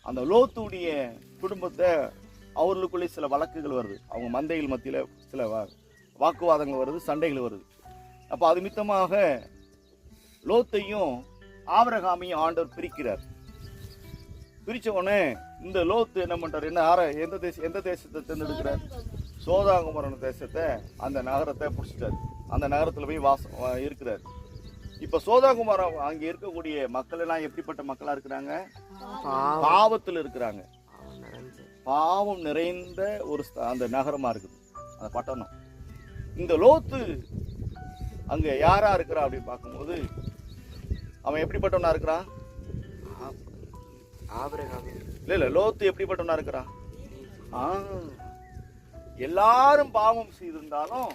அந்த லோத்துடைய குடும்பத்தை அவர்களுக்குள்ளே சில வழக்குகள் வருது. அவங்க மந்தைகள் மத்தியில் சில வாக்குவாதங்கள் வருது, சண்டைகள் வருது. அப்போ அது மித்தமாக லோத்தையும் ஆபிரகாமையும் ஆண்டவர் பிரிக்கிறார். பிரிச்ச உடனே இந்த லோத்து என்ன பண்றாரு, எந்த தேசத்தை தேர்ந்தெடுக்கிறார்? சோதாகுமரன் தேசத்தை, அந்த நகரத்தை பிடிச்சிட்டாரு. அந்த நகரத்துல போய் இருக்கிறார். இப்ப சோதாகுமரம் அங்க இருக்கக்கூடிய மக்கள் எல்லாம் எப்படிப்பட்ட மக்களா இருக்கிறாங்க? பாவத்தில் இருக்கிறாங்க. பாவம் நிறைந்த ஒரு அந்த நகரமா இருக்குது அந்த பட்டணம். இந்த லோத்து அங்க யாரா இருக்கிறா அப்படின்னு பார்க்கும்போது அவன் எப்படிப்பட்டவனா இருக்கிறான்? இல்ல லோத்து எப்படிப்பட்டவனா இருக்கிறான்? எல்லாரும் பாவம் செய்திருந்தாலும்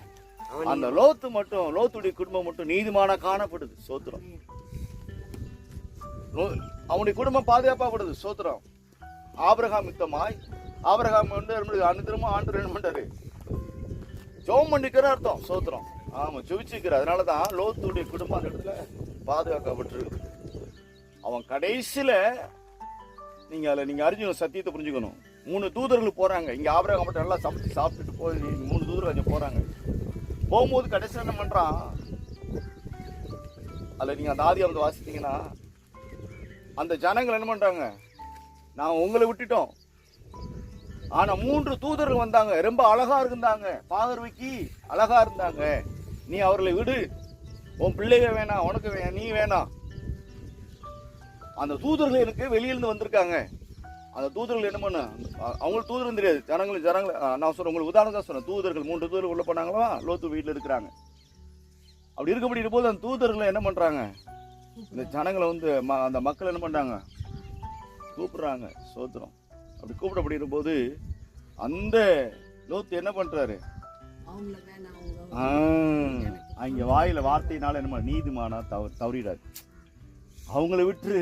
அந்த லோத்துடைய குடும்பம் மட்டும் நீதிமானா காணப்படுது. சோத்திரம். அவனுடைய குடும்பம் பாதுகாப்பாப்படுது. சோத்திரம். ஆபிரகாம் யுத்தமாய் ஆபிரகாம் அனுதினமும் ஆண்டு என்ன பண்றாரு? ஜெபம் பண்ணிக்கிற அர்த்தம். சோத்திரம். ஆமா, ஜெபிச்சுக்கிற. அதனாலதான் லோத்துடைய குடும்பம் அந்த இடத்துல பாதுகாக்கப்பட்டிருக்கு. அவன் கடைசியில நீங்க அறிஞ்சு சத்தியத்தை புரிஞ்சுக்கணும். 3 தூதர்கள் போறாங்க. இங்க ஆபிரகாம் மட்டும் நல்லா சாப்பிட்டுட்டு போய் 3 தூதர்கள் அங்க போறாங்க. போகும்போது கடைசியில் என்ன பண்றான்? அதுல நீங்க அந்த ஆதியாகமத்தை வாசித்தீங்கன்னா அந்த ஜனங்கள் என்ன பண்றாங்க? நான் உங்களை விட்டுட்டோம், ஆனா 3 தூதர்கள் வந்தாங்க, ரொம்ப அழகா இருந்தாங்க, பார்வைக்கு அழகா இருந்தாங்க, நீ அவர்களை விடு, உன் பிள்ளைங்க வேணாம், உனக்கு நீ வேணாம். அந்த தூதர்கள் எனக்கு வெளியிலிருந்து வந்திருக்காங்க. அந்த தூதர்கள் என்ன பண்ண, அவங்களுக்கு தூதரும் தெரியாது. ஜனங்கள் நான் சொல்றேன், உங்களுக்கு உதாரணம் தான் சொன்னேன். தூதர்கள் 3 தூதர்கள் உள்ள போனாங்களா, லோத்து வீட்டில் இருக்கிறாங்க. அப்படி இருக்கப்படி போது அந்த தூதர்கள் என்ன பண்றாங்க? இந்த ஜனங்களை அந்த மக்கள் என்ன பண்றாங்க? கூப்பிடுறாங்க. சோத்திரம். அப்படி கூப்பிடப்படி போது அந்த லோத்து என்ன பண்றாரு? அங்க வாயில வார்த்தையினால என்ன நீதிமானா தவறிடாரு. அவங்கள விட்டு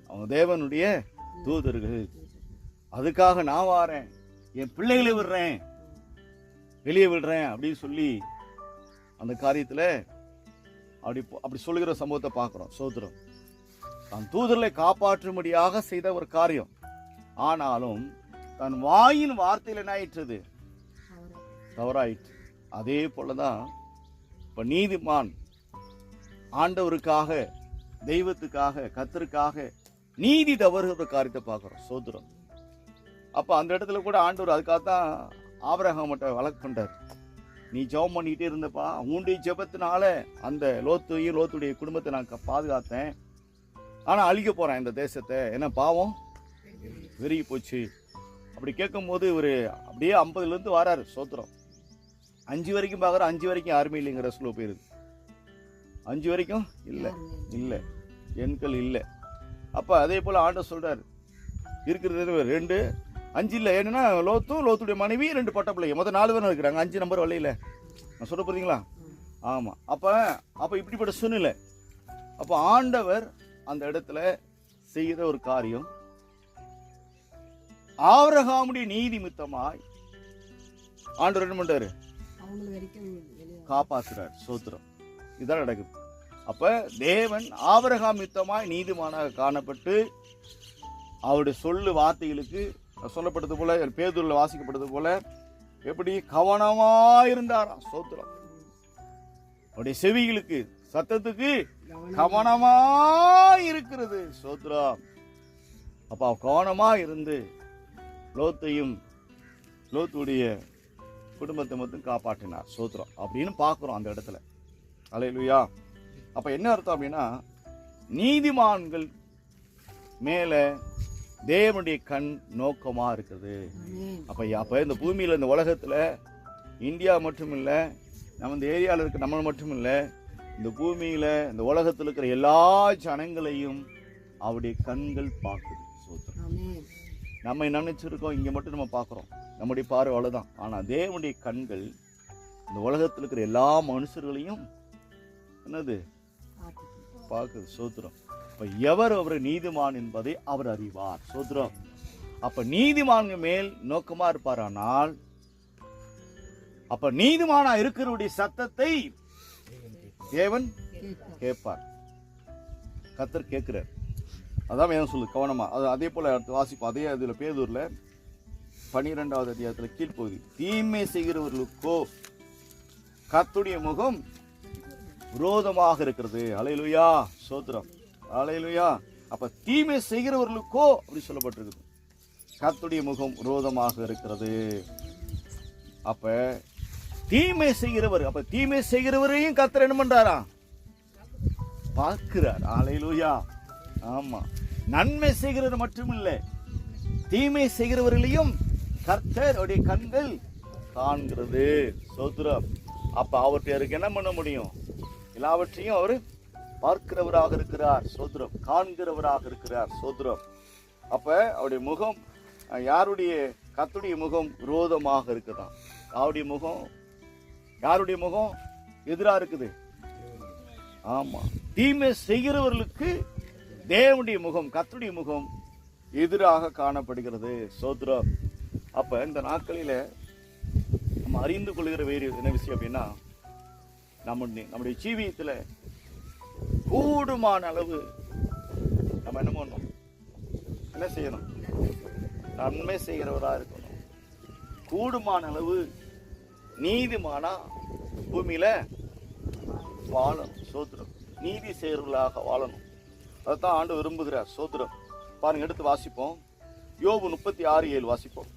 அவங்க தேவனுடைய தூதர்கள், அதுக்காக நான் வாரேன், என் பிள்ளைகளை விடுறேன், வெளியே விடுறேன் அப்படின்னு சொல்லி அந்த காரியத்துல அப்படி சொல்லுகிற சம்பவத்தை பார்க்கிறோம். சோத்திரம். தான் தூதர்களை காப்பாற்றும்படியாக செய்த ஒரு காரியம். ஆனாலும் தன் வாயின் வார்த்தையில் என்ன ஆயிற்றது? தவறாயிற்று. அதே போலதான் இப்ப நீதிமான் ஆண்டவருக்காக, தெய்வத்துக்காக, கர்த்தருக்காக நீதி தவறுகிற காரியத்தை பார்க்கிறோம். சோத்திரம். அப்ப அந்த இடத்துல கூட ஆண்டவர் அதுக்காகத்தான் ஆபிரகாம் மட்டும் வழக்கு பண்றாரு. நீ ஜெபம் பண்ணிக்கிட்டே இருந்தப்பா, உன்னுடைய ஜெபத்தினால அந்த லோத்துடைய குடும்பத்தை நான் பாதுகாத்தேன், ஆனா அழிக்க போறேன் இந்த தேசத்தை, என்ன பாவம் வெறுகி போச்சு. அப்படி கேட்கும் போது இவரு அப்படியே 50ல இருந்து வராரு. சோத்திரம். 5 வரைக்கும் பாக்குற, 5 வரைக்கும் யாருமே இல்லைங்கிற சொல்ல போயிருது. 5 வரைக்கும் இல்ல எண்கள் இல்லை. அப்ப அதே போல ஆண்டவர் சொல்றாரு, இருக்கிறது 2 5 இல்லை. என்னன்னா லோத்துடைய மனைவி 2 பட்ட பிள்ளைங்க, மொத்தம் 4 பேர் இருக்கிறாங்க. 5 நம்பர் வரல. நான் சொல்ல போறீங்களா? ஆமா. அப்ப இப்படிப்பட்ட சூழ்நிலை. அப்ப ஆண்டவர் அந்த இடத்துல செய்கிற ஒரு காரியம், ஆபிரகாமுடைய நீதி மித்தமாய் ஆண்டவர் என்ன பண்றாரு? காப்பாற்றுறார். சோத்திரம். இதான் நடக்குது. அப்ப தேவன் ஆபிரகாம் மித்தமாய் நீதிமானாக காணப்பட்டு அவருடைய சொல்லு வார்த்தைகளுக்கு சொல்லப்பட்டது போல, பேதுருல வாசிக்கப்பட்டது போல எப்படி கவனமாயிருந்தாராம். சோத்திரம். அவருடைய செவிகளுக்கு, சத்தத்துக்கு கவனமாயிருக்கிறது. சோத்திரம். அப்ப கவனமா இருந்து லோத்துடைய குடும்பத்தை மட்டும் காப்பாற்றினார். சோத்திரம். அப்படின்னு பார்க்கிறோம் அந்த இடத்துல. அல்லேலூயா. அப்ப என்ன அர்த்தம் அப்படின்னா, நீதிமான்கள் மேல தேவனுடைய கண் நோக்கமா இருக்குது. அப்ப இந்த பூமியில, இந்த உலகத்துல, இந்தியா மட்டும் இல்ல, நம்ம இந்த ஏரியாவில் இருக்க நம்ம மட்டும் இல்ல, இந்த பூமியில, இந்த உலகத்தில் இருக்கிற எல்லா ஜனங்களையும் அவருடைய கண்கள் பார்க்குது. சோத்திரம். நம்ம நினைச்சிருக்கோம் இங்க மட்டும் நம்ம பார்க்கிறோம், நம்முடைய பார்வை அவ்வளவுதான். ஆனா தேவனுடைய கண்கள் இந்த உலகத்தில் இருக்கிற எல்லா மனுஷர்களையும் என்னது பார்க்குது. சோத்திரம். அப்ப எவர் அவர் நீதிமான் என்பதை அவர் அறிவார். சோத்திரம். அப்ப நீதிமான் மேல் நோக்கமா இருப்பாரானால், அப்ப நீதிமானா இருக்கிறவருடைய சத்தத்தை தேவன் கேட்பார். கர்த்தர் கேட்கிறார். அதான் வேதம் சொல்லுது கவனமா. அது அதே போல வாசிப்போம். அதே இதுல பேதுருல 12வது அதிகாரத்தில் கீழ்ப்பகுதி, தீமை செய்கிறவர்களுக்கோ கர்த்தருடைய முகம் விரோதமாக இருக்கிறது. அல்லேலூயா, ஸ்தோத்திரம், அல்லேலூயா. அப்ப தீமை செய்கிறவர்களுக்கோ அப்படி சொல்லப்பட்டிருக்குது, கர்த்தருடைய முகம் விரோதமாக இருக்கிறது. அப்ப தீமை செய்கிறவர், அப்ப தீமை செய்கிறவரையும் கர்த்தர் என்ன பண்றாரா? பார்க்கிறார். அல்லேலூயா. ஆமா, நன்மை செய்கிறவர் மட்டுமில்லை, தீமை செய்கிறவர்களையும் கர்த்தருடைய கண்கள் காண்கிறது. ஸ்தோத்திரம். அப்ப அவருக்கு என்ன பண்ண முடியும்? எல்லாவற்றையும் அவர் பார்க்கிறவராக இருக்கிறார். ஸ்தோத்திரம். காண்கிறவராக இருக்கிறார். ஸ்தோத்திரம். அப்ப அவருடைய முகம், யாருடைய? கர்த்தருடைய முகம் விரோதமாக இருக்குதான். அவருடைய முகம், யாருடைய முகம் எதிரா இருக்குது? ஆமா, தீமை செய்கிறவர்களுக்கு தேவனுடைய முகம், கர்த்தருடைய முகம் எதிராக காணப்படுகிறது. ஸ்தோத்திரம். அப்ப இந்த நாட்களில நம்ம அறிந்து கொள்கிற வேறு என்ன விஷயம் அப்படின்னா, நம்முடைய ஜீவியத்துல கூடுமான அளவு நம்ம என்ன பண்ணணும்? என்ன செய்யணும்? நன்மை செய்கிறவரா இருக்கணும். கூடுமான அளவு நீதிமானா பூமியில வாழணும். சோத்திரம். நீதி செய்கிறவர்களாக வாழணும். அதைத்தான் ஆண்டு விரும்புகிறார். சோத்திரம். பாருங்க, எடுத்து வாசிப்போம். யோபு 36:7 வாசிப்போம்.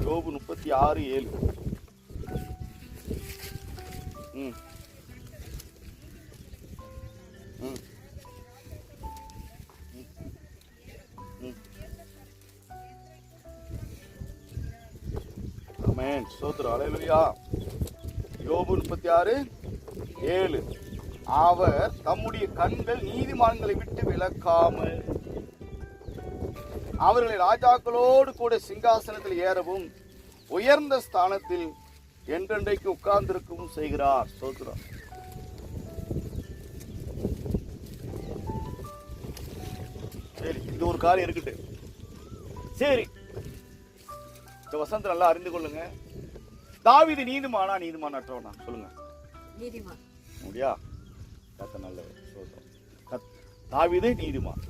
யோபு 36:7. ஆமென். ஸ்தோத்திரம். அல்லேலூயா. யோபு 36:7. அவர் தம்முடைய கண்கள் நீதிமான்களை விட்டு விலக்காமல் அவர்களை ராஜாக்களோடு கூட சிங்காசனத்தில் ஏறவும் உயர்ந்த ஸ்தானத்தில் என்றென்றைக்கு உட்கார்ந்திருக்கவும் செய்கிறார். ஸ்தோத்திரம். சரி, இது ஒரு காரியம் இருக்கட்டு. சரி, இந்த வசனத்தை நல்லா அறிந்து கொள்ளுங்க. தாவீது நீதிமானா நீதிமானற்றவனா? சொல்லுங்க. நீதிமான். முடியா? கத்த நல்ல ஸ்தோத்திரம். தாவீது நீதிமான்.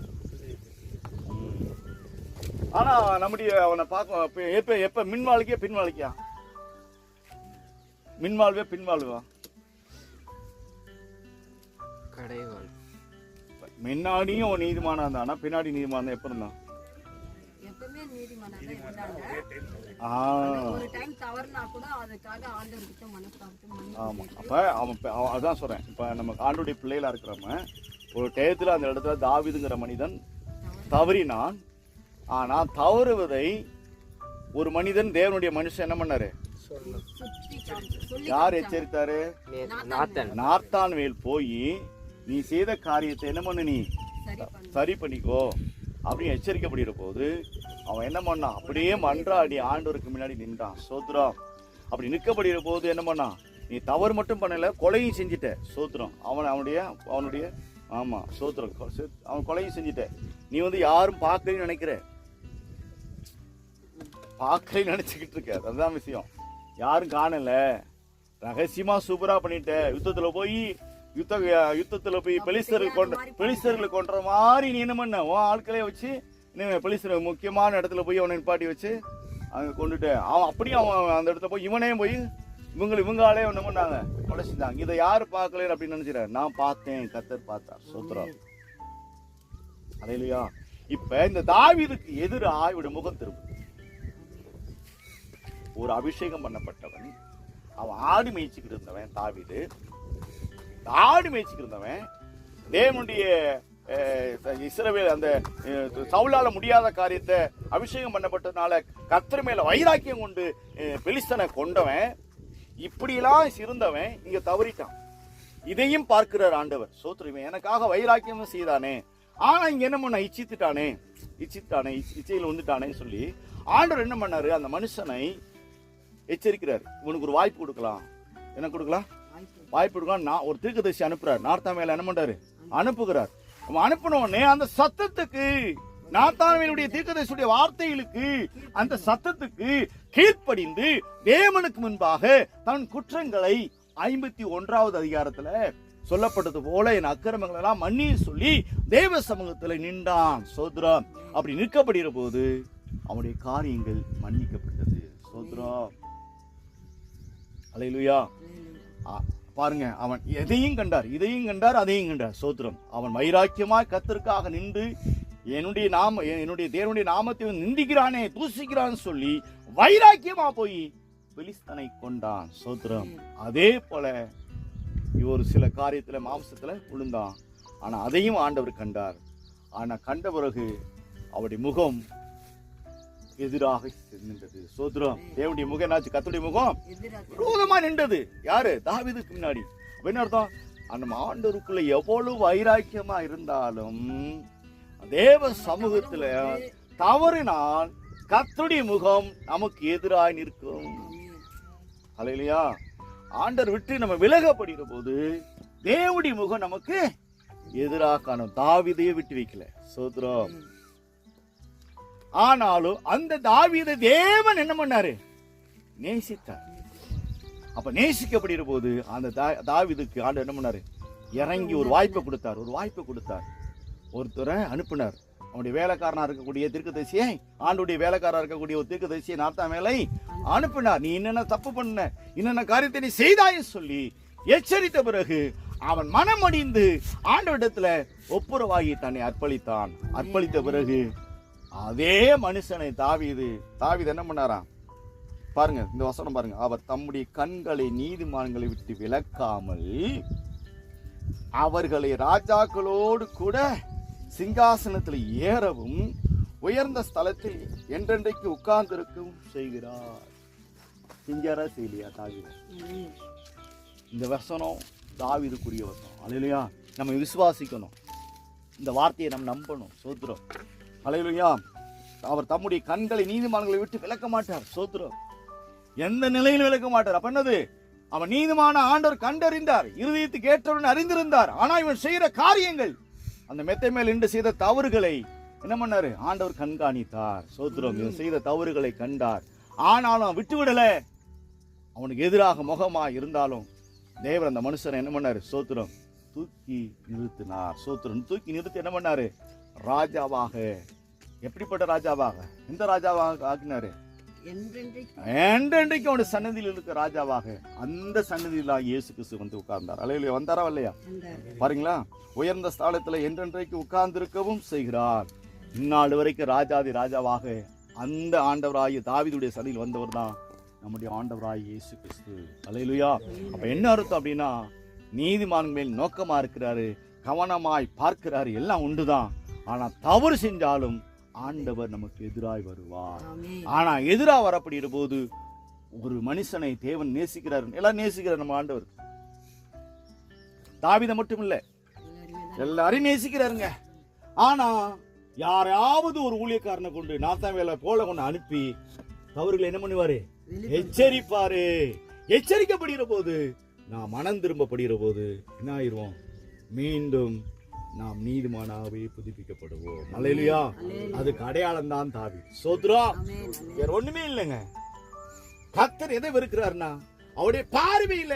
ஆனா நம்முடைய அவனை பார்க்க எப்ப மின் வாழ்க்கையா பின் வாழ்க்கையா? மின் வாழ்வே பின் வாழ்வா? கடைவாள். முன்னாடியும் நீதிமானா இருந்தானா, பின்னாடி நீதிமானா எப்ப இருந்தான்? எப்பவுமே நீதிமானா தான் இருந்தாங்க. ஒரு டைம் தவறுனா கூட அதுக்காக ஆண்டவர்கிட்ட மனஸ்தாபம். ஆமா. அப்ப அவன் அதான் சொல்றேன். இப்ப நம்ம ஆண்டவருடைய பிள்ளைகளா இருக்கிறவங்க ஒரு டயத்துல அந்த இடத்துல தாவீதுங்கிற மனிதன் தவறினான். ஆனா தவறுவதை ஒரு மனிதன், தேவனுடைய மனுஷன் என்ன பண்ணாரு? யார் எச்சரித்தாரு? நாத்தான் மேல் போய் நீ செய்த காரியத்தை என்ன பண்ணு, நீ சரி பண்ணிக்கோ அப்படின்னு எச்சரிக்கப்படுகிற போது அவன் என்ன பண்ணான்? அப்படியே மன்றாடி ஆண்டவருக்கு முன்னாடி நின்றான். சோத்ரம். அப்படி நிற்கப்படுகிற போது என்ன பண்ணான்? நீ தவறு மட்டும் பண்ணல, கொலையும் செஞ்சிட்ட. சோத்ரம். அவனுடைய ஆமா, சோத்ரம். அவன் கொலையும் செஞ்சிட்ட. நீ யாரும் பார்க்கலன்னு நினைக்கிற, பார்க்கலன்னு நினைச்சுக்கிட்டு இருக்க. அதுதான் விஷயம். யாரும் காணல, ரகசியமா சூப்பரா பண்ணிட்ட. யுத்தத்துல போய் பெலிஸ்தர்களை கொன்ற மாதிரி நீ என்ன பண்ண? உன் ஆட்களே வச்சு பெலிஸ்தர் முக்கியமான இடத்துல போய் அவனை நிப்பாட்டி வச்சு அங்க கொண்டுட்ட. அவன் அப்படியே அவன் அந்த இடத்துல போய் இவனே போய் இவங்காலே என்ன பண்ணாங்க? கொலை செஞ்சாங்க. இதை யாரு பார்க்கல அப்படின்னு நினைச்சிட? நான் பார்த்தேன், கர்த்தர் பார்த்தார். சோத்திரம். அல்லேலூயா. இப்ப இந்த தாவீதுக்கு எதிராக இவருடைய முகம் திரும்பும். ஒரு அபிஷேகம் பண்ணப்பட்டவன், அவன் ஆடு மேய்ச்சிக்கிட்டு இருந்தவன். தாவீது ஆடு மேய்ச்சிக்கிட்டு இருந்தவன். தேவனுடைய இஸ்ரவேல் அந்த சவுலால முடியாத காரியத்தை அபிஷேகம் பண்ணப்பட்டதுனால கர்த்தர் மேல வைராக்கியம் கொண்டு பெலிஸ்தனை கொண்டவன். இப்படியெல்லாம் இருந்தவன் இங்க தவறிட்டான். இதையும் பார்க்கிறார் ஆண்டவர். சோத்திரம். எனக்காக வைராக்கியம் செய்தானே, ஆனா இங்க என்ன பண்ண? இச்சித்தானே, இச்சையில் வந்துட்டானே சொல்லி ஆண்டவர் என்ன பண்ணாரு? அந்த மனுஷனை எச்சரிக்கிறார். இவனுக்கு ஒரு வாய்ப்பு கொடுக்கலாம். என்ன கொடுக்கலாம்? வாய்ப்பு கொடுக்கலாம். நான் ஒரு தீர்க்கதரிசி அனுப்புறார். நாத்தான்வேலை என்ன பண்றாரு? அனுப்புகிறார். அனுப்பின உடனே அந்த சத்தத்துக்கு, நாத்தான்வேலுடைய தீர்க்கதரிசியுடைய வார்த்தைகளுக்கு, அந்த சத்தத்துக்கு கீழ்ப்படிந்து தேவனுக்கு முன்பாக தன் குற்றங்களை 51வது அதிகாரத்துல சொல்லப்பட்டது போல என் அக்கிரமங்கள் எல்லாம் மன்னி சொல்லி தேவ சமூகத்துல நின்றான். சோத்ரம். அப்படி நிற்கப்படுகிற போது அவனுடைய காரியங்கள் மன்னிக்கப்பட்டது. சோத்ரம். அல்லேலூயா. பாருங்க, அவன் எதையும் கண்டார், இதையும் கண்டார், அதையும் கண்டார். சோத்ரம். அவன் வைராக்கியமாய் கர்த்தருக்காக நின்று என்னுடைய தேவனுடைய நாமத்தை நிந்திக்கிறானே, தூசிக்கிறான்னு சொல்லி வைராக்கியமா போய் பெலிஸ்தனை கொண்டான். சோத்ரம். அதே போல ஒரு சில காரியத்துல மாம்சத்துல விழுந்தான். ஆனா அதையும் ஆண்டவர் கண்டார். ஆனா கண்ட பிறகு அவருடைய முகம் எதிராக நின்றது. சோத்ரம். தேவனுடைய முகம் என்னாச்சு? கர்த்தருடைய முகம் விரோதமா நின்றது. யாரு? தாவீதுக்கு முன்னாடி. என்ன அர்த்தம்? அந்த ஆண்டவருக்குள்ள எவ்வளவு வைராக்கியமா இருந்தாலும் தேவ சமூகத்துல தவறினால் கர்த்தருடைய முகம் நமக்கு எதிராக நிற்கும். அல்லேலூயா. ஆண்டவர் விட்டு நம்ம விலகப்படுகிற போது தேவனுடைய முகம் நமக்கு எதிராக காணும். தாவீதையே விட்டு வைக்கல. சோத்ரம். ஆனாலும் அந்த தாவீதை தேவன் என்ன பண்ணாரு? நேசித்தார். அப்ப நேசிக்கப்படுகிற போது அந்த தாவீதுக்கு ஆண்டவர் என்ன பண்ணாரு? இறங்கி ஒரு வாய்ப்பை கொடுத்தார். ஒருத்தரை அனுப்பினார். அவனுடைய வேலைக்காரனா இருக்கக்கூடிய தீர்க்கதரிசியை, ஆண்டுடைய வேலைக்காரா இருக்கக்கூடிய ஒரு தீர்க்கதரிசியை நாத்தான் மேலை அனுப்பினார். நீ என்னென்ன தப்பு பண்ண, என்னென்ன காரியத்தை நீ செய்தாய் சொல்லி எச்சரித்த பிறகு அவன் மனமடிந்து ஆண்டவரிடத்துல ஒப்புரவாகி தன்னை அர்ப்பணித்தான். அர்ப்பணித்த பிறகு அதே மனுஷனை தாவீது என்ன பண்ணாராம்? பாருங்க இந்த வசனம் பாருங்க. அவர் தம்முடைய கண்களை நீதிமான்களை விட்டு விலக்காமல் அவர்களை ராஜாக்களோடு கூட சிங்காசனத்தில் ஏறவும் உயர்ந்த ஸ்தலத்தில் என்றென்றைக்கு உட்கார்ந்திருக்கவும் செய்கிறார். செஞ்சாரா செய்யலையா தாவீது? இந்த வசனம் தாவீதுக்குரிய வசனம். அல்லேலூயா. நம்ம விசுவாசிக்கணும், இந்த வார்த்தையை நம்ம நம்பணும். சோத்ரம். அல்லேலூயா. அவர் தம்முடைய கண்களை நீதிமான்களை விட்டு விலக்க மாட்டார். சோத்ரம். எந்த நிலையிலும் விலக்க மாட்டார். அப்ப என்னது? அவன் நீதிமான ஆண்டவர் கண்டறிந்தார், இருதயத்துக்கு ஏற்றவன் அறிந்திருந்தார். ஆனா இவன் செய்யற காரியங்கள், அந்த மெத்தை மேல் நின்று செய்த தவறுகளை என்ன பண்ணாரு? ஆண்டவர் கண்காணித்தார். சோத்ரம். இவன் செய்த தவறுகளை கண்டார். ஆனாலும் அவன் விட்டுவிடல. அவனுக்கு எதிராக முகமா இருந்தாலும் தேவர் அந்த மனுஷனை என்ன பண்ணாரு? சோத்ரம். தூக்கி நிறுத்தினார். சோத்ரம். தூக்கி நிறுத்தி என்ன பண்ணாரு? ராஜாவாக. எப்படிப்பட்ட ராஜாவாக? எந்த ராஜாவாக ஆக்கினாரு? என்றென்றைக்கு அவனுடைய சன்னதியில் இருக்க ராஜாவாக. அந்த சன்னதியில் இயேசு கிறிஸ்து வந்து உட்கார்ந்தார். அல்லேலூயா. வந்தாரா இல்லையா? பாருங்களா. உயர்ந்த ஸ்தானத்துல என்றென்றைக்கு உட்கார்ந்து இருக்கவும் செய்கிறார். இந்நாள் வரைக்கும் ராஜாதி ராஜாவாக அந்த ஆண்டவராகிய தாவீதுடைய சன்னதியில் வந்தவர் தான் நம்முடைய ஆண்டவராகிய இயேசு கிறிஸ்து. அல்லேலூயா. அப்ப என்ன அர்த்தம் அப்படின்னா, நீதிமான் மேல் நோக்கமா இருக்கிறாரு, கவனமாய் பார்க்கிறாரு, எல்லாம் உண்டுதான். ஆனா தவறு செஞ்சாலும் ஆண்டவர் நமக்கு எதிராய் வருவார். ஆனா எதிராக வரப்படுகிற போது ஒரு மனுஷனை தேவன் நேசிக்கிறார். எல்லாம் நேசிக்கிறார் நம்ம ஆண்டவர். தாவீதை மட்டும் இல்ல, எல்லாரையும் நேசிக்கிறாருங்க. ஆனா யாராவது ஒரு ஊழியக்காரனை கொண்டு நாத்தான் வேலை போல கொண்டு அனுப்பி தவறுகளை என்ன பண்ணுவாரு? எச்சரிப்பாரு. எச்சரிக்கப்படுகிற போது நாம் மனம் திரும்பப்படுகிற போது என்ன ஆயிடுவோம்? மீண்டும் நாம் நீதிமானாவே புதுப்பிக்கப்படுவோம். அல்லேலூயா. அதுக்கு அடையாளம் தான் தாவீது. சோத்ரம். வேற ஒண்ணுமே இல்லைங்க. கர்த்தர் எதை வெறுக்கிறார்னா, அவருடைய பார்வையில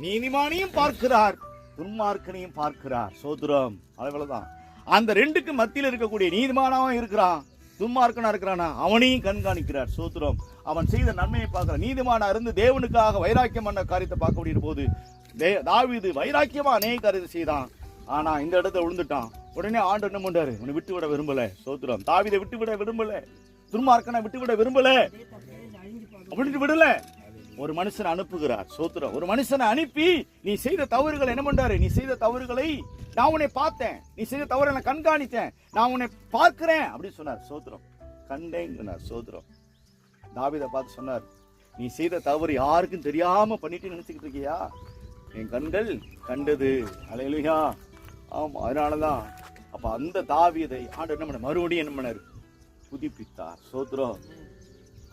நீதிமானையும் பார்க்கிறார், துன்மார்க்கனையும் பார்க்கிறார். சோத்ரம். அவ்வளவுதான். அந்த ரெண்டுக்கு மத்தியில் இருக்கக்கூடிய நீதிமானாவும் இருக்கிறான், துன்மார்க்கனா இருக்கிறானா அவனையும் கண்காணிக்கிறார். சோத்ரம். அவன் செய்த நன்மையை பார்க்கிறான். நீதிமானா இருந்து தேவனுக்காக வைராக்கியம் பண்ண காரியத்தை பார்க்க முடியும் போது தாவீது வைராக்கியமா அநேக காரியத்தை செய்தான். ஆனா இந்த இடத்துல விழுந்துட்டான். உடனே ஆண்டவர் என்ன பண்றாரு? உன்னை விட்டு விட விரும்பல. சோத்ரம். தாவீதை விட்டு விட விரும்பல, துன்மார்க்கனை விட்டு விட விரும்பல, விட்டு விடல. ஒரு மனுஷனை அனுப்புகிறார். சோத்ரம். ஒரு மனுஷனை அனுப்பி நீ செய்த தவறுகளை என்ன பண்றாரு? நீ செய்த தவறுகளை நான் உன்னை பார்த்தேன், நீ செய்த தவறை நான் கண்காணித்தேன், நான் உன்னை பார்க்கிறேன் அப்படின்னு சொன்னார். சோத்ரம். கண்டேங்கனார். சோத்ரம். தாவீதை பார்த்து சொன்னார், நீ செய்த தவறு யாருக்கும் தெரியாம பண்ணிட்டு நினைச்சுக்கிட்டு இருக்கியா? என் கண்கள் கண்டது. அல்லேலூயா. ஆமா. அதனாலதான் அப்ப அந்த தாவீதை ஆண்டவர் என்ன பண்ண மறுபடியும் என்ன பண்ணாரு? புதுப்பித்தார். சோத்ரம்.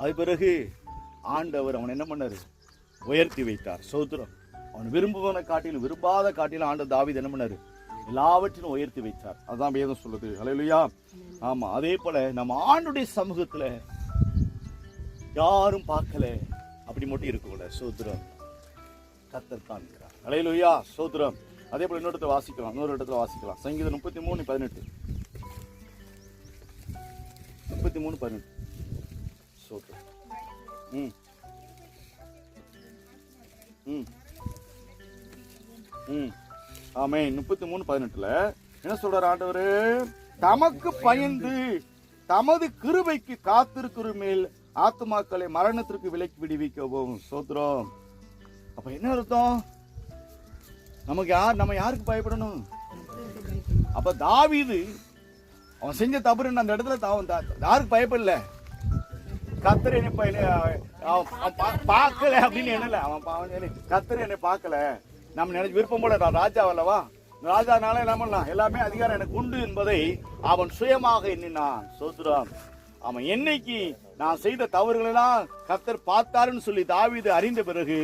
அது பிறகு ஆண்டவர் அவன் என்ன பண்ணாரு? உயர்த்தி வைத்தார். சோத்ரம். அவன் விரும்புவனை காட்டிலும் விரும்பாத காட்டிலும் ஆண்டவர் தாவீதை என்ன பண்ணாரு? எல்லாவற்றிலும் உயர்த்தி வைத்தார். அதான் வேதம் சொல்லுது. அல்லேலூயா. ஆமா. அதே போல நம்ம ஆண்டுடைய சமூகத்துல யாரும் பார்க்கல அப்படி மட்டும் இருக்கக்கூடாது. சோத்ரம். கர்த்தர் காண்கிறார். அல்லேலூயா. சோத்ரம். அதே போல இன்னொரு இடத்துல வாசிக்கலாம், இன்னொரு இடத்துல வாசிக்கலாம். சங்கீதம் 33:18. 33:18. சோத்ரம். ஆமென். 33:18 என்ன சொல்றாரு ஆண்டவரு? தமக்கு பயந்து தமது கிருபைக்கு காத்திருக்கிற மேல் ஆத்துமாக்களை மரணத்திற்கு விலக்கி விடுவிக்கவும். சோத்ரம். அப்ப என்ன அர்த்தம்? நம்ம யாருக்கு பயப்படணும்? அப்ப தாவீது அவன் செஞ்ச தவறு அந்த இடத்துல யாருக்கு பயப்படல? கர்த்தர் என்னை பார்க்கல அப்படின்னு என்னல, அவன் கர்த்தர் என்னை பார்க்கல. நம்ம நினைச்சு விருப்பம் போல ராஜா அல்லவா, ராஜானால என்ன பண்ணலாம், எல்லாமே அதிகாரம் எனக்கு உண்டு என்பதை அவன் சுயமாக எண்ணினான். சோத்ரம். அவன் என்னைக்கு நான் செய்த தவறுகளெல்லாம் கர்த்தர் பார்த்தாருன்னு சொல்லி தாவீது அறிந்த பிறகு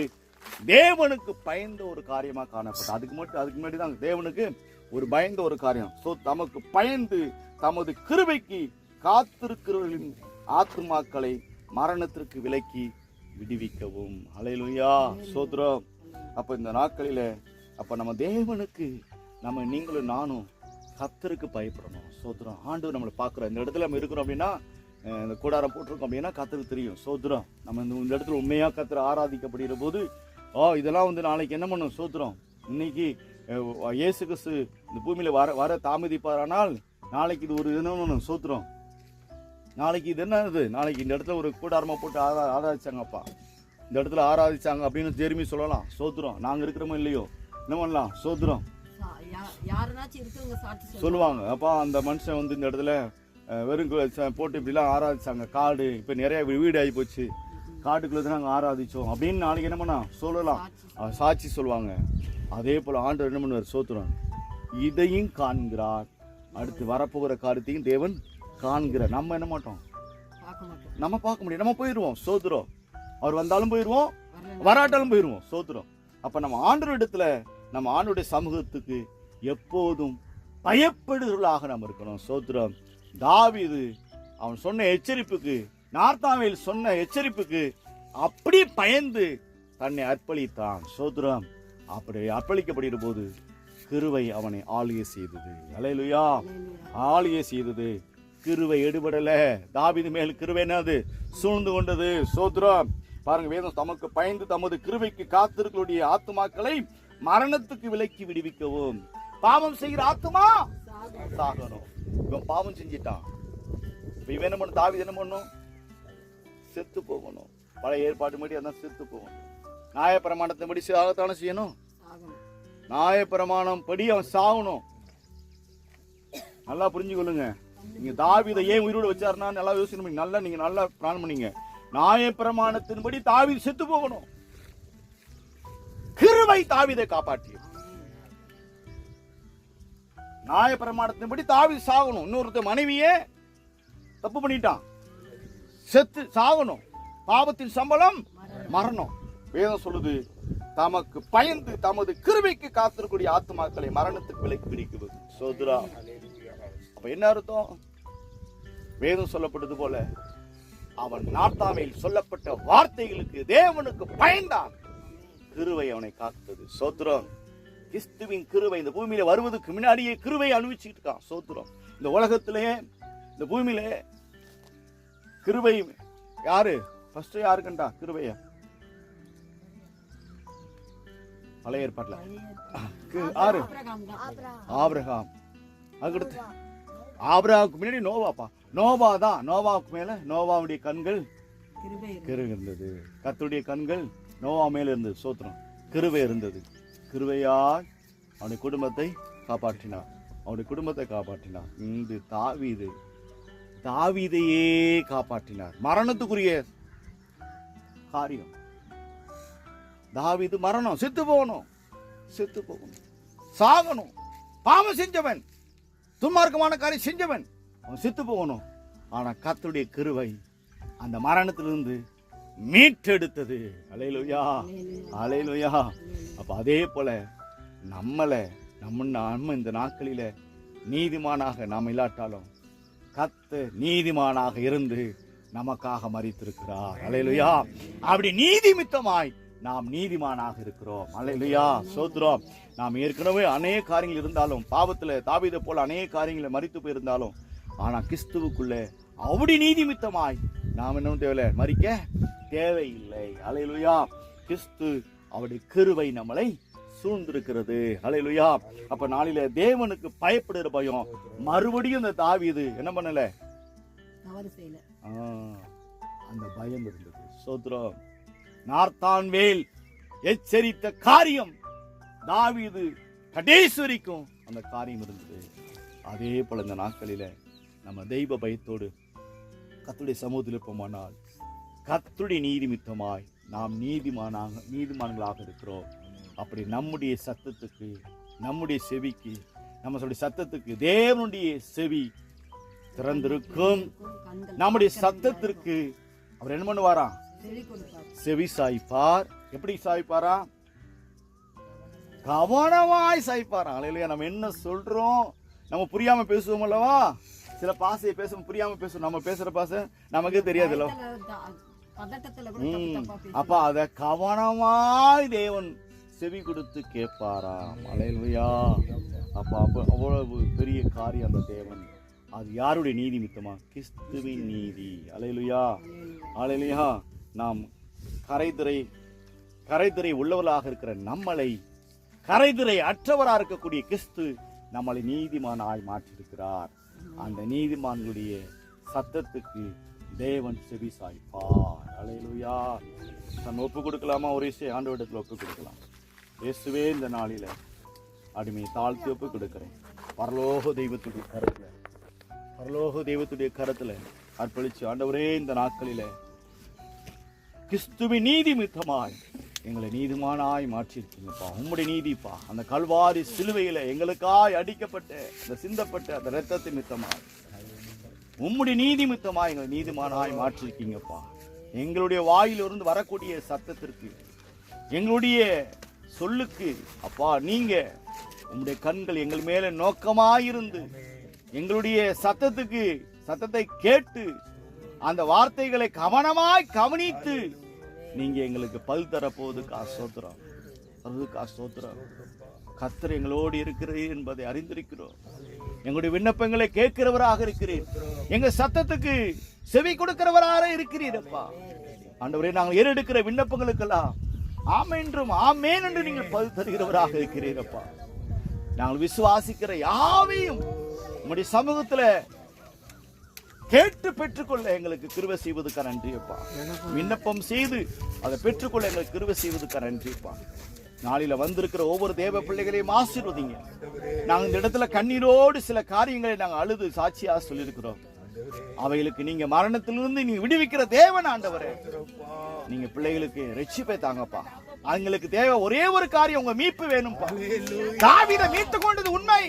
தேவனுக்கு பயந்த ஒரு காரியமா காணப்பட்டது. அதுக்கு முன்னாடி தான் தேவனுக்கு ஒரு பயந்த ஒரு காரியம். தமக்கு பயந்து தமது கிருபைக்கு காத்திருக்கிறவர்களின் ஆத்துமாக்களை மரணத்திற்கு விலக்கி விடுவிக்கவும். ஹல்லேலூயா. சோத்ரம். அப்ப இந்த நாட்களில அப்ப நம்ம தேவனுக்கு நம்ம நீங்களும் நானும் கர்த்தருக்கு பயப்படணும். சோத்ரம். ஆண்டவர் நம்மளை பார்க்கிறோம். இந்த இடத்துல நம்ம இருக்கிறோம் அப்படின்னா, இந்த கூடாரம் போட்டிருக்கோம் அப்படின்னா கர்த்தருக்கு தெரியும். சோத்ரம். நம்ம இந்த இடத்துல உண்மையா கர்த்தர் ஆராதிக்கப்படுகிற போது இதெல்லாம் நாளைக்கு என்ன பண்ணும்? சோத்ரம். இன்னைக்கு இயேசு கிறிஸ்து இந்த பூமியில வர தாமதிப்பாரானால் நாளைக்கு இது ஒரு என்ன சோத்ரம். நாளைக்கு இது என்னது? நாளைக்கு இந்த இடத்துல ஒரு கூடாரமா போட்டு ஆராதிச்சாங்கப்பா, இந்த இடத்துல ஆராதிச்சாங்க அப்படின்னு திரும்பி சொல்லலாம். சோத்ரம். நாங்க இருக்கிறோமோ இல்லையோ என்ன பண்ணலாம்? சோத்ரம் சொல்லுவாங்க. அப்பா அந்த மனுஷன் இந்த இடத்துல வெறும் போட்டு இப்படிலாம் ஆராதிச்சாங்க. காடு இப்ப நிறைய வீடு ஆகி போச்சு, காட்டுக்குள்ள நாங்க ஆராதிச்சோம் அப்படின்னு நாளைக்கு என்ன பண்ணா சொல்லலாம், சாட்சி சொல்லுவாங்க. அதே போல ஆண்டவர் என்ன பண்ணுவார்? சோத்ரம். இதையும் காண்கிறார், அடுத்து வரப்போகிற காரியத்தையும் தேவன் காண்கிறார். நம்ம என்ன மாட்டோம், நம்ம பார்க்க முடியும், நம்ம போயிடுவோம். சோத்ரம். அவர் வந்தாலும் போயிடுவோம், வராட்டாலும் போயிடுவோம். சோத்ரம். அப்ப நம்ம ஆண்டவர் இடத்துல, நம்ம ஆண்டவருடைய சமூகத்துக்கு எப்போதும் பயப்படுகிறவர்களாக நாம் இருக்கணும். சோத்ரம். தாவீது அவன் சொன்ன எச்சரிப்புக்கு, நார்த்தாவேல் சொன்ன எச்சரிப்புக்கு அப்படி பயந்து தன்னை அர்ப்பணித்தான். சோத்ரம். அப்படி அர்ப்பணிக்கப்படுகிற போது கிருபை அவனை ஆளுகை செய்தது. அல்லேலூயா. ஆளுகை செய்தது. கிருபை எடுபடல. தாவீது மேல் கிருபை என்னது? சூழ்ந்து கொண்டது. சோத்ரம். பாருங்க, வேதம் தமக்கு பயந்து தமது கிருபைக்கு காத்திருக்கக்கூடிய ஆத்துமாக்களை மரணத்துக்கு விலக்கி விடுவிக்கவும். பாவம் செய்கிற ஆத்துமா சாகணும். இவன் பாவம் செஞ்சிட்டான். இவன் என்ன பண்ணும்? தாவீது என்ன பண்ணும்? செத்து போகணும். பழைய ஏற்பாட்டு படி அதான் செத்து போகணும். நியாயப்பிரமாணத்தின் படி சாகத்தானே செய்யணும். நியாயப்பிரமாணம் படி அவன் சாகணும். நல்லா புரிஞ்சுக்கொள்ளுங்க. நீங்க தாவீதை ஏன் உயிரோடு வச்சாருன்னா நல்லா யோசிக்கணும். நல்லா நீங்க நல்லா பிளான் பண்ணீங்க. நியாயப்பிரமாணத்தின்படி தாவீது செத்து போகணும். கிருபை தாவீதை காப்பாற்றியது. நியாயப்பிரமாணத்தின்படி தாவீது சாகணும். இன்னொருத்த மனைவியே தப்பு பண்ணிட்டான், செத்து சாகணும். பாவத்தின் சம்பளம் மரணம். வேதம் சொல்லுது, தமக்கு பயந்து தமது கிருபைக்கு காத்திருக்கக்கூடிய ஆத்துமாக்களை மரணத்துக்கு விலக்கி பிடிக்குவது. சோத்ரா. அப்ப என்ன அர்த்தம்? வேதம் சொல்லப்பட்டது போல அவன் நார்த்தாமையில் சொல்லப்பட்ட வார்த்தைகளுக்கு தேவனுக்கு பயந்தான். கிருபை அவனை காத்தது. சோத்ரம். கிறிஸ்துவின் கிருபை இந்த பூமியில வருவதற்கு முன்னாடியே கிருபை அனுபவிச்சுட்டு இருக்கான். சோத்ரம். இந்த உலகத்திலேயே இந்த பூமியில கிருபை யாரு ஃபர்ஸ்ட் யாரு கண்டா கிருபைய? பழைய ஏற்பாட்டுல யாரு? ஆபிரகாம். அதுக்கடுத்து ஆபிரகாமுக்கு முன்னாடி நோவாப்பா. நோவா தான். நோவாவுக்கு மேல நோவாவுடைய கண்கள் கிருபை இருந்தது. கர்த்தருடைய கண்கள் நோவா மேல இருந்தது. சோத்ரம். கிருபை இருந்தது. கிருபையால் அவனுடைய குடும்பத்தை காப்பாற்றினார். அவனுடைய குடும்பத்தை காப்பாற்றினார். இந்த தாவீதையே காப்பாற்றினார். மரணத்துக்குரிய காரியம் தாவீது. மரணம், செத்து போகணும், சாகணும். பாவம் செஞ்சவன், துன்மார்க்கமான காரியம் செஞ்சவன், அவன் செத்து போகணும். ஆனா கர்த்தருடைய கிருபை அந்த மரணத்திலிருந்து மீட்டெடுத்தது. அல்லேலூயா, அல்லேலூயா. அப்ப அதே போல நம்ம இந்த நாட்களில நீதிமானாக நாம் இல்லாட்டாலும் கர்த்தர் நீதிமானாக இருந்து நமக்காக மரித்திருக்கிறார். அல்லேலூயா. அப்படி நீதிமித்தமாய் நாம் நீதிமானாக இருக்கிறோம். அல்லேலூயா, சோத்ரம். நாம் ஏற்கனவே அநேக காரியங்கள் இருந்தாலும், பாவத்துல தாவீதை போல அநேக காரியங்களை மரித்து போயிருந்தாலும், ஆனா கிறிஸ்துவுக்குள்ள அவருடைய நீதிமித்தமாய் நாம் என்ன தேவையில்லை, மரிக்க தேவையில்லை. அல்லேலூயா, கிறிஸ்து அவருடைய கிருபை நம்மளை சூழ்ந்திருக்கிறது. அல்லேலூயா. அப்ப நாளில தேவனுக்கு பயப்படுகிற பயம் மறுபடியும் இந்த தாவீது என்ன பண்ணல, தவறு செய்யல. அந்த பயம் இருந்தது. சோத்ரம். நார்த்தான்வேல் எச்சரித்த காரியம் தாவீது கடைசி வரைக்கும் அந்த காரியம் இருந்தது. அதே போல இந்த நாட்களில நம்ம தெய்வ பயத்தோடு கர்த்தருடைய சமூகத்தில் இருப்போமானால் கர்த்தருடைய நீதிமித்தமாய் நாம் நீதிமான்களாக இருக்கிறோம். அப்படி நம்முடைய சத்தத்துக்கு, நம்முடைய செவிக்கு, நம்மளுடைய சத்தத்துக்கு தேவனுடைய செவி திறந்திருக்கும். நம்முடைய சத்தத்திற்கு அவர் என்ன பண்ணுவாராம், செவி சாய்ப்பார். எப்படி சாய்ப்பாரா, கவனமாய் சாய்ப்பாரா. அல்லேலூயா. நம்ம என்ன சொல்றோம், நம்ம புரியாம பேசுவோம் அல்லவா, சில பாசையை பேசுவோம், புரியாம பேசுவோம், நம்ம பேசுற பாசை நமக்கே தெரியாதுல்ல. அப்ப அத கவனமாய் தேவன் செவி கொடுத்து கேட்பாராம். அல்லேலூயா. அப்ப அவ்வளவு பெரிய காரியம் அந்த தேவன். அது யாருடைய நீதி மித்தமா, கிறிஸ்துவின் நீதி. அல்லேலூயா, அல்லேலூயா. நாம் கரைதிரை உள்ளவர்களாக இருக்கிற நம்மளை கரைதிரை அற்றவராக இருக்கக்கூடிய கிறிஸ்து நம்மளை நீதிமானாய் மாற்றிருக்கிறார். அந்த நீதிமான்களுடைய சத்தத்துக்கு தேவன் செவி சாய்ப்பார். அல்லேலூயா. நம்ம ஒப்பு கொடுக்கலாமா, ஒரு விஷயம் ஆண்டவரிடத்தில் ஒப்பு கொடுக்கலாம். இயேசுவே, இந்த நாளில அடிமையை தாழ்த்தி ஒப்பு கொடுக்கிறேன். பரலோக தெய்வத்துடைய கரத்துல அர்ப்பணிச்சு, ஆண்டவரே, இந்த நாட்களில கிறிஸ்துவின் நீதி மித்தமாய் எங்களை நீதிமானாய் மாற்றிருக்கீங்கப்பா. உம்முடைய நீதிப்பா, அந்த கல்வாரி சிலுவையில எங்களுக்காய் அடிக்கப்பட்ட அந்த சிந்தப்பட்ட அந்த இரத்தத்தின் மித்தமாய் உம்முடைய நீதி மித்தமாய் எங்களை நீதிமானாய் மாற்றிருக்கீங்கப்பா. எங்களுடைய வாயிலிருந்து வரக்கூடிய சத்தத்திற்கு, எங்களுடைய சொல்லுக்கு அப்பா, நீங்க உம்முடைய கண்கள் எங்கள் மேல நோக்கமாயிருந்து எங்களுடைய சத்தத்தை கேட்டு அந்த வார்த்தைகளை கவனமாய் கவனித்து நீங்க எங்களுக்கு பதில் தரப்போவதுக்கு ஸ்தோத்திரம். கர்த்தர் எங்களோடு இருக்கிறீர் என்பதை அறிந்திருக்கிறோம். எங்களுடைய விண்ணப்பங்களை கேட்கிறவராக இருக்கிறீர். எங்க சத்தத்துக்கு செவி கொடுக்கிறவராக இருக்கிறீரப்பா. ஆண்டவரே, நாங்கள் ஏறெடுக்கிற விண்ணப்பங்களுக்கெல்லாம் ஆமென்றும் ஆமேன் என்று நீங்கள் பதில் தருகிறவராக இருக்கிறீரப்பா. நாங்கள் விசுவாசிக்கிற யாவையும் உம்முடைய சமூகத்துல கேட்டு பெற்றுக்கொள்ள எங்களுக்கு கிருபை செய்வதற்கு நன்றியப்பா. விண்ணப்பம் செய்து அதை பெற்றுக்கொள்ள எங்களுக்கு கிருபை செய்வதற்கு நன்றியப்பா. நாளில வந்திருக்கிற ஒவ்வொரு தேவ பிள்ளைகளையும் ஆசீர்வதிங்க. நாங்கள் இந்த இடத்துல கண்ணீரோடு சில காரியங்களை நாங்கள் அழுது சாட்சியா சொல்லியிருக்கிறோம். அவைகளுக்கு நீங்க மரணத்திலிருந்து நீங்க விடுவிக்கிற தேவன் ஆண்டவரே. நீங்க பிள்ளைகளுக்கு ரட்சிப்பை தாங்கப்பா. அவங்களுக்கு தேவை ஒரே ஒரு காரியம், உங்க மீட்பு வேணும்பா. தாவீதை மீட்டுக் கொண்டது உண்மை,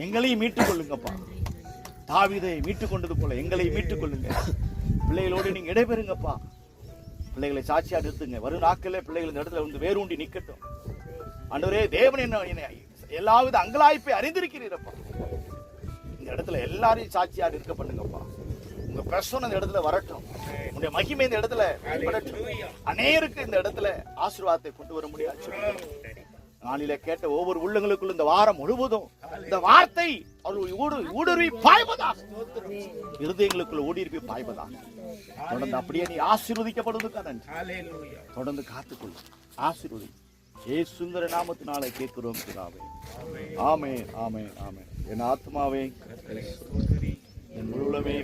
எங்களையும் மீட்டுக் கொள்ளுங்கப்பா. தாவீதை மீட்டுக் கொண்டது போல எங்களையும் மீட்டுக் கொள்ளுங்க. பிள்ளைகளோடு நீங்க இடைபெறுங்கப்பா. பிள்ளைகளை சாட்சியா நிறுத்துங்க. வரும் நாட்களே பிள்ளைகள் இந்த இடத்துல வந்து வேரூண்டி நிக்கட்டும். ஆண்டவரே, தேவன் என்ன எல்லாவித அங்கலாய்ப்பை அறிந்திருக்கிறீரப்பா. இந்த இடத்துல எல்லாரையும் சாட்சியா நிற்க பண்ணுங்கப்பா. உங்க பிரசன்னம் இந்த இடத்துல வரட்டும். உங்களுடைய மகிமை இந்த இடத்துல வெளிப்படட்டும். அநேருக்கு இந்த இடத்துல ஆசீர்வாதத்தை கொண்டு வர முடியாது. நாளில கேட்ட ஒவ்வொரு உள்ளங்களுக்குள்ள இந்த வாரம் முழுவதும் இந்த வார்த்தை ஊடுருவி பாய்வதாக, இருதயங்களுக்குள்ள ஊடுருவி பாய்வதாக தொடர்ந்து அப்படியே நீ ஆசீர்வதிக்கப்படுவதற்காக நன்றி. தொடர்ந்து காத்துக்கொள்ள ஆசீர்வதி. இயேசுவின் நாமத்தினாலே கேட்கிறோம் பிதாவே. ஆமென், ஆமென், ஆமென். என் ஆத்மாவே, என் முழுவதுமே